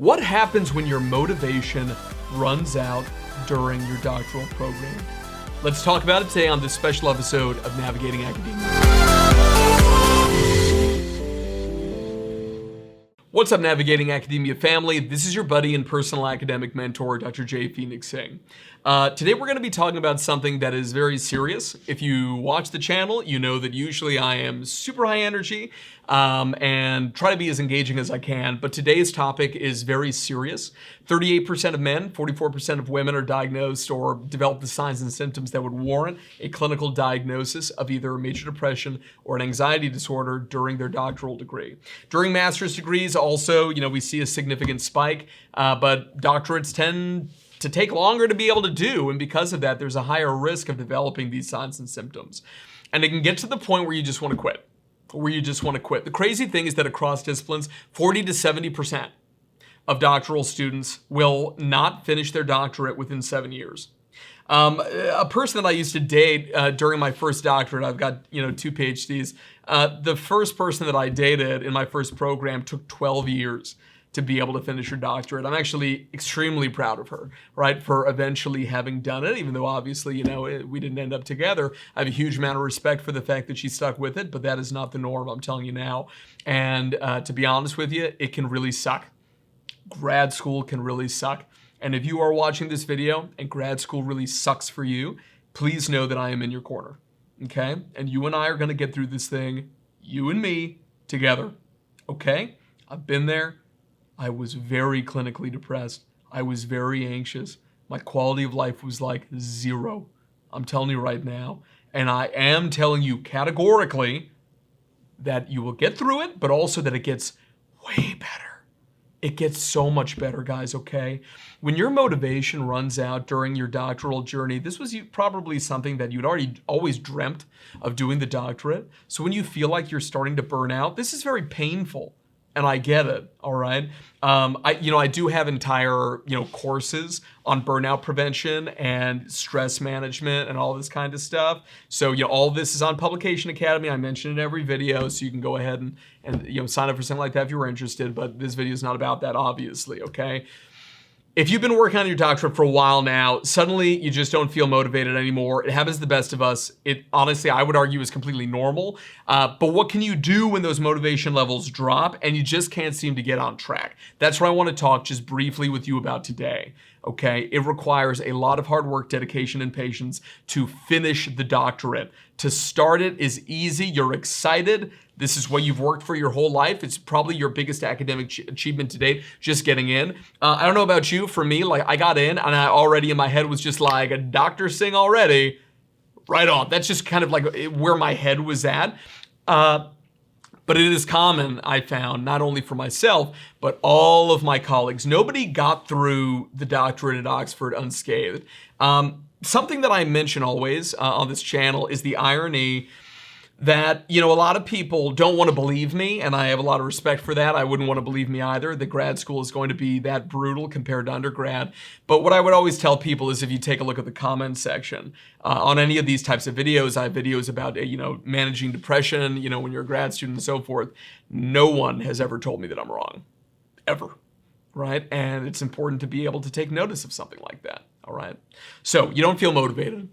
What happens when your motivation runs out during your doctoral program? Let's talk about it today on this special episode of Navigating Academia. What's up, Navigating Academia family? This is your buddy and personal academic mentor, Dr. J. Phoenix Singh. Today we're going to be talking about something that is very serious. If you watch the channel, you know that usually I am super high energy and try to be as engaging as I can, but today's topic is very serious. 38% of men, 44% of women are diagnosed or develop the signs and symptoms that would warrant a clinical diagnosis of either a major depression or an anxiety disorder during their doctoral degree. During master's degrees also, we see a significant spike, but doctorates tend to take longer to be able to do, and because of that, there's a higher risk of developing these signs and symptoms. And it can get to the point where you just want to quit. The crazy thing is that across disciplines, 40 to 70% of doctoral students will not finish their doctorate within 7 years. A person that I used to date during my first doctorate, I've got 2 PhDs. The first person that I dated in my first program took 12 years to be able to finish her doctorate. I'm actually extremely proud of her, right, for eventually having done it, even though obviously, we didn't end up together. I have a huge amount of respect for the fact that she stuck with it, but that is not the norm, I'm telling you now. And to be honest with you, it can really suck. Grad school can really suck. And if you are watching this video and grad school really sucks for you, please know that I am in your corner, okay? And you and I are gonna get through this thing, you and me, together, okay? I've been there. I was very clinically depressed. I was very anxious. My quality of life was like zero. I'm telling you right now. And I am telling you categorically that you will get through it, but also that it gets way better. It gets so much better, guys, okay? When your motivation runs out during your doctoral journey, this was probably something that you'd always dreamt of doing the doctorate. So when you feel like you're starting to burn out, this is very painful. And I get it, all right? I do have entire, courses on burnout prevention and stress management and all this kind of stuff. So, all this is on Publication Academy. I mention it in every video, so you can go ahead and sign up for something like that if you were interested. But this video is not about that, obviously, okay? If you've been working on your doctorate for a while now, suddenly you just don't feel motivated anymore. It happens to the best of us. It honestly, I would argue, is completely normal. But what can you do when those motivation levels drop and you just can't seem to get on track? That's what I want to talk just briefly with you about today. Okay, it requires a lot of hard work, dedication, and patience to finish the doctorate. To start it is easy. You're excited. This is what you've worked for your whole life. It's probably your biggest academic achievement to date, just getting in. I don't know about you. For me, I got in and I already in my head was just like, a Dr. Singh already. Right on. That's just kind of like where my head was at. But it is common, I found, not only for myself, but all of my colleagues. Nobody got through the doctorate at Oxford unscathed. Something that I mention always on this channel is the irony that, a lot of people don't want to believe me, and I have a lot of respect for that. I wouldn't want to believe me either. The grad school is going to be that brutal compared to undergrad. But what I would always tell people is if you take a look at the comment section on any of these types of videos, I have videos about, managing depression, when you're a grad student and so forth. No one has ever told me that I'm wrong, ever, right? And it's important to be able to take notice of something like that, all right? So you don't feel motivated.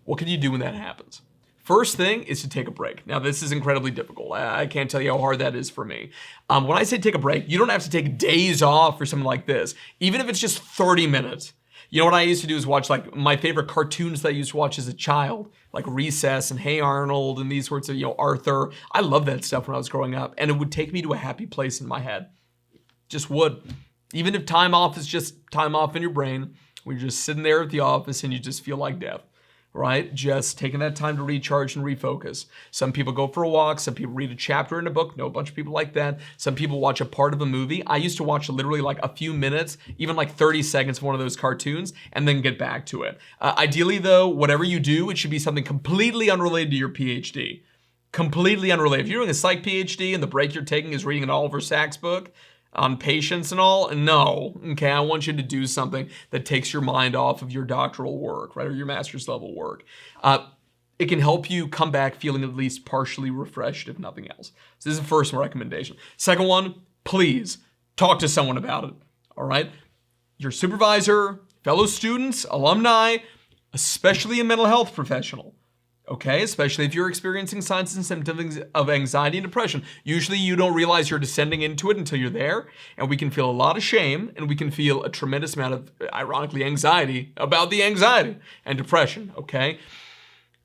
What can you do when that happens? First thing is to take a break. Now, this is incredibly difficult. I can't tell you how hard that is for me. When I say take a break, you don't have to take days off or something like this. Even if it's just 30 minutes. What I used to do is watch my favorite cartoons that I used to watch as a child, like Recess and Hey Arnold and these sorts of, Arthur. I loved that stuff when I was growing up, and it would take me to a happy place in my head. Just would. Even if time off is just time off in your brain, when you're just sitting there at the office and you just feel like death. Right? Just taking that time to recharge and refocus. Some people go for a walk. Some people read a chapter in a book. Know a bunch of people like that. Some people watch a part of a movie. I used to watch literally a few minutes, even 30 seconds of one of those cartoons, and then get back to it. Ideally, though, whatever you do, it should be something completely unrelated to your PhD. Completely unrelated. If you're doing a psych PhD and the break you're taking is reading an Oliver Sacks book on patience and all, no, okay, I want you to do something that takes your mind off of your doctoral work, right, or your master's level work. It can help you come back feeling at least partially refreshed, if nothing else. So this is the first recommendation. Second one, please talk to someone about it. all right? Your supervisor, fellow students, alumni, especially a mental health professional, okay? Especially if you're experiencing signs and symptoms of anxiety and depression. Usually you don't realize you're descending into it until you're there, and we can feel a lot of shame, and we can feel a tremendous amount of, ironically, anxiety about the anxiety and depression, okay?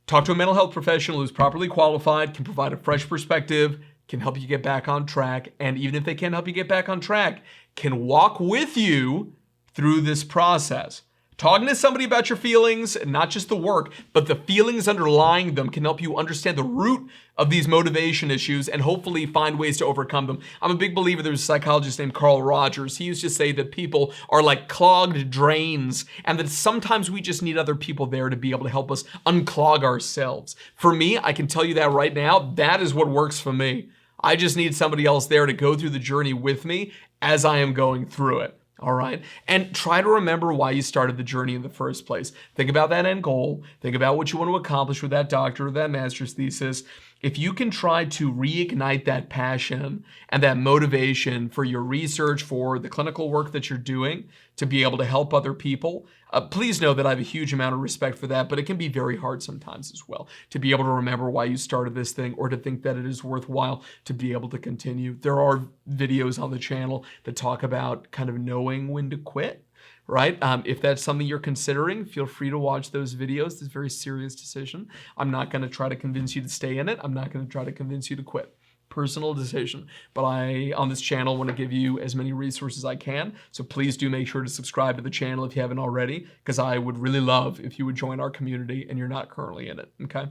Talk to a mental health professional who's properly qualified, can provide a fresh perspective, can help you get back on track, and even if they can't help you get back on track, can walk with you through this process. Talking to somebody about your feelings, not just the work, but the feelings underlying them, can help you understand the root of these motivation issues and hopefully find ways to overcome them. I'm a big believer. There's a psychologist named Carl Rogers. He used to say that people are like clogged drains, and that sometimes we just need other people there to be able to help us unclog ourselves. For me, I can tell you that right now, that is what works for me. I just need somebody else there to go through the journey with me as I am going through it. All right. And try to remember why you started the journey in the first place. Think about that end goal. Think about what you want to accomplish with that doctorate or that master's thesis. If you can try to reignite that passion and that motivation for your research, for the clinical work that you're doing to be able to help other people, please know that I have a huge amount of respect for that, but it can be very hard sometimes as well to be able to remember why you started this thing or to think that it is worthwhile to be able to continue. There are videos on the channel that talk about kind of knowing when to quit. Right? If that's something you're considering, feel free to watch those videos. It's a very serious decision. I'm not going to try to convince you to stay in it. I'm not going to try to convince you to quit. Personal decision. But I, on this channel, want to give you as many resources as I can. So please do make sure to subscribe to the channel if you haven't already, because I would really love if you would join our community and you're not currently in it. Okay?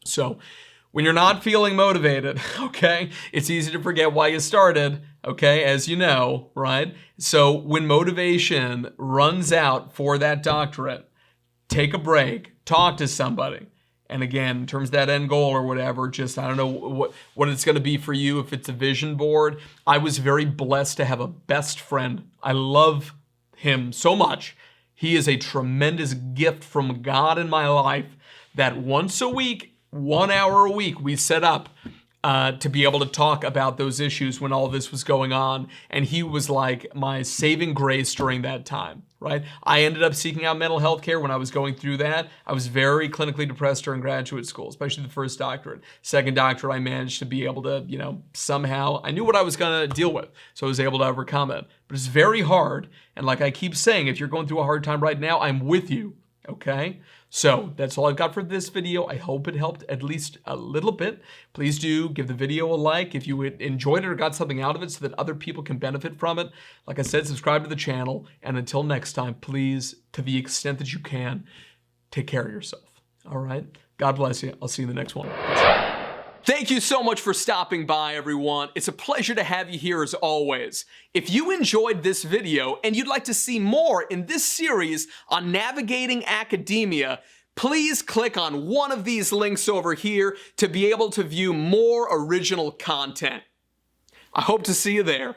So when you're not feeling motivated, okay, it's easy to forget why you started, okay, as you know, right? So when motivation runs out for that doctorate, take a break, talk to somebody. And again, in terms of that end goal or whatever, just, I don't know what it's going to be for you if it's a vision board. I was very blessed to have a best friend. I love him so much. He is a tremendous gift from God in my life that once a week, 1 hour a week, we set up to be able to talk about those issues when all this was going on. And he was like my saving grace during that time, right? I ended up seeking out mental health care when I was going through that. I was very clinically depressed during graduate school, especially the first doctorate. Second doctorate, I managed to be able to, somehow, I knew what I was going to deal with. So I was able to overcome it. But it's very hard. And like I keep saying, if you're going through a hard time right now, I'm with you. Okay, so that's all I've got for this video. I hope it helped at least a little bit. Please do give the video a like if you enjoyed it or got something out of it so that other people can benefit from it. Like I said, subscribe to the channel. And until next time, please, to the extent that you can, take care of yourself. All right, God bless you. I'll see you in the next one. Thank you so much for stopping by, everyone. It's a pleasure to have you here as always. If you enjoyed this video and you'd like to see more in this series on navigating academia, please click on one of these links over here to be able to view more original content. I hope to see you there.